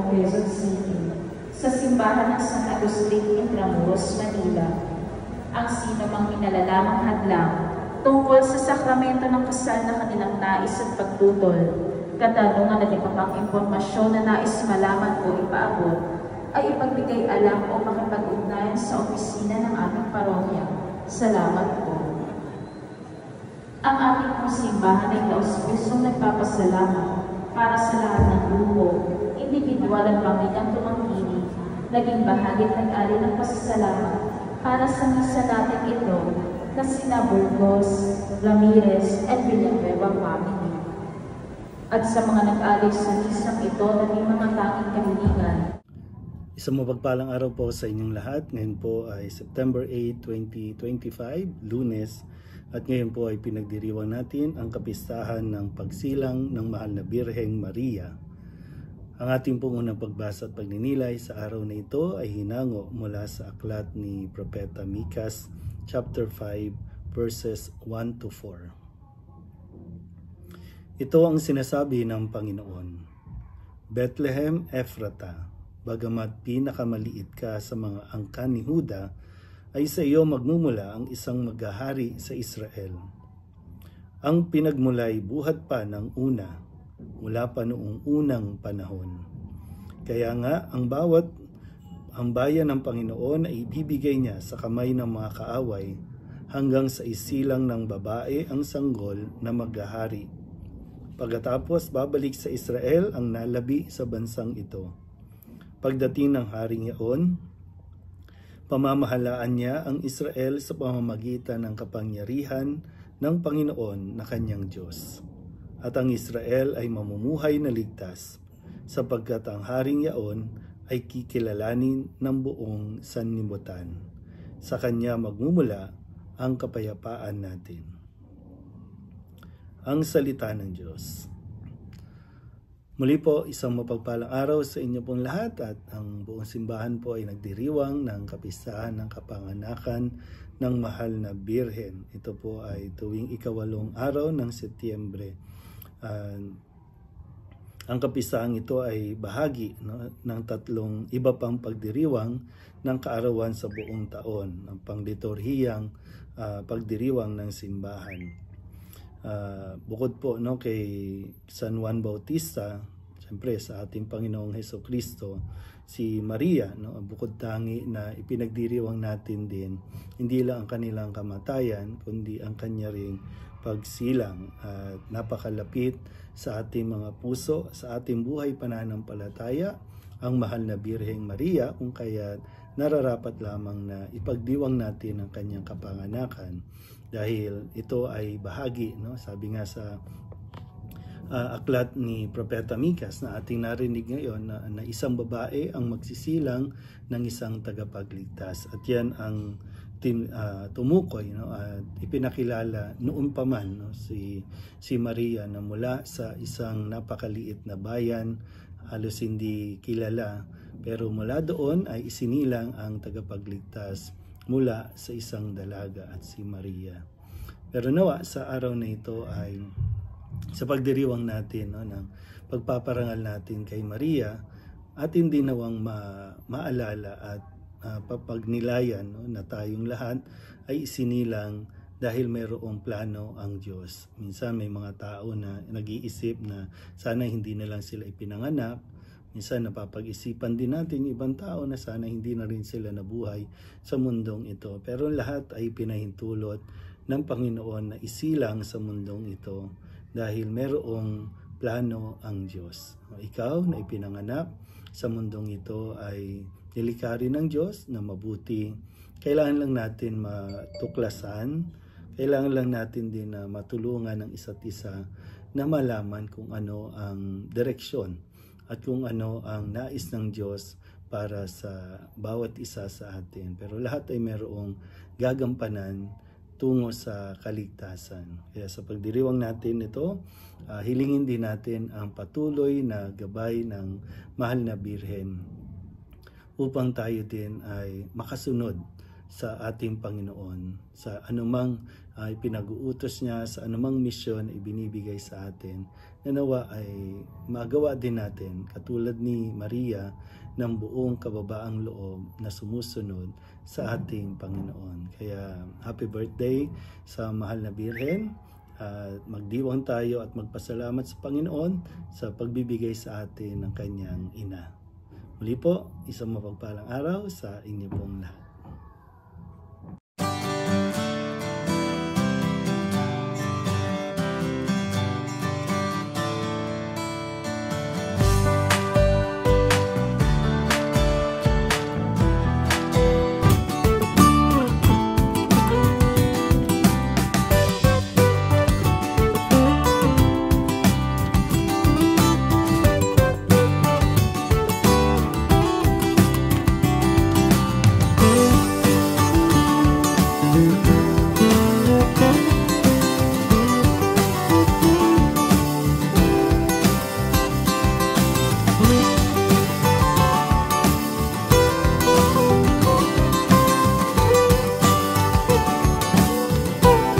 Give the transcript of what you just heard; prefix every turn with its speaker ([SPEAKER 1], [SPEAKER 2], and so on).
[SPEAKER 1] Quezon City, sa simbahan ng San Agustin Intramuros, Manila. Ang sino mang minalalamang hadlang tungkol sa sakramento ng kasal na kanilang nais at pagtutol, katanungan at iba pang impormasyon na nais malaman o ipaabot, ay ipagbigay alam o makipag-ugnayan sa opisina ng aming parokya. Salamat po. Ang ating pong simbahan ay taus-pusong nagpapasalamat para sa lahat ng grupo, individual at pamilyang tumangkilik, naging bahagi at nag-ali ng pasasalamat para sa misa natin ito na sina Burgos, Ramirez, at Villanueva family. At sa mga nag-ali sa misang ito naging mga tanging kahilingan.
[SPEAKER 2] Isang mapagpalang araw po sa inyong lahat. Ngayon po ay September 8, 2025, Lunes. At ngayon po ay pinagdiriwang natin ang kapistahan ng pagsilang ng Mahal na Birheng Maria. Ang ating pong unang pagbasa at pagninilay sa araw na ito ay hinango mula sa aklat ni Propeta Mikas, chapter 5, verses 1 to 4. Ito ang sinasabi ng Panginoon: Bethlehem Ephrata, bagamat pinakamaliit ka sa mga angkan ni Huda, ay sa iyo magmumula ang isang maghahari sa Israel. Ang pinagmulay buhat pa ng una, mula pa noong unang panahon. Kaya nga, ang bayan ng Panginoon ay ibibigay niya sa kamay ng mga kaaway, hanggang sa isilang ng babae ang sanggol na maghahari. Pagkatapos babalik sa Israel ang nalabi sa bansang ito. Pagdating ng haring iyon, pamamahalaan niya ang Israel sa pamamagitan ng kapangyarihan ng Panginoon na kanyang Diyos. At ang Israel ay mamumuhay na ligtas, sapagkat ang haring yaon ay kikilalanin ng buong sanlibutan. Sa kanya magmumula ang kapayapaan natin. Ang salita ng Diyos. Muli po, isang mapagpalang araw sa inyo pong lahat, at ang buong simbahan po ay nagdiriwang ng kapistahan ng kapanganakan ng Mahal na Birhen. Ito po ay tuwing ika-8 araw ng Setyembre. Ang kapistahan ito ay bahagi ng 3 iba pang pagdiriwang ng kaarawan sa buong taon, ang pangliturhiyang pagdiriwang ng simbahan. Bukod po kay San Juan Bautista, siyempre sa ating Panginoong Hesukristo, si Maria, bukod tangi na ipinagdiriwang natin din, hindi lang ang kanilang kamatayan, kundi ang kanya ring pagsilang, at napakalapit sa ating mga puso, sa ating buhay pananampalataya, ang Mahal na Birheng Maria, kung kaya nararapat lamang na ipagdiwang natin ang kanyang kapanganakan. Dahil ito ay bahagi, sabi nga sa aklat ni Propeta Mikas na ating narinig ngayon, na isang babae ang magsisilang ng isang tagapagligtas. At yan ang tumukoy at ipinakilala noon pa man si Maria, na mula sa isang napakaliit na bayan, halos hindi kilala, pero mula doon ay isinilang ang tagapagligtas mula sa isang dalaga, at si Maria. Pero nawa sa araw na ito ay sa pagdiriwang natin ng pagpaparangal natin kay Maria, at hindi nawang maalala at papagnilayan na tayong lahat ay isinilang dahil mayroong plano ang Diyos. Minsan may mga tao na nag-iisip na sana hindi na lang sila ipinanganak. Minsan napapag-isipan din natin yung ibang tao na sana hindi na rin sila nabuhay sa mundong ito. Pero lahat ay pinahintulot ng Panginoon na isilang sa mundong ito dahil merong plano ang Diyos. Ikaw na ipinanganak sa mundong ito ay nilikha ng Diyos na mabuti. Kailangan lang natin matuklasan, kailangan lang natin din na matulungan ng isa't isa na malaman kung ano ang direksyon at kung ano ang nais ng Diyos para sa bawat isa sa atin. Pero lahat ay mayroong gagampanan tungo sa kaligtasan. Kaya sa pagdiriwang natin ito, hilingin din natin ang patuloy na gabay ng Mahal na Birhen upang tayo din ay makasunod sa ating Panginoon, sa anumang pinag-uutos niya, sa anumang misyon na ibinibigay sa atin, nawa ay magawa din natin katulad ni Maria ng buong kababaang loob na sumusunod sa ating Panginoon. Kaya happy birthday sa mahal na Birhen. Magdiwang tayo at magpasalamat sa Panginoon sa pagbibigay sa atin ng kanyang ina. Muli po, isang mapagpalang araw sa inyo pong lahat.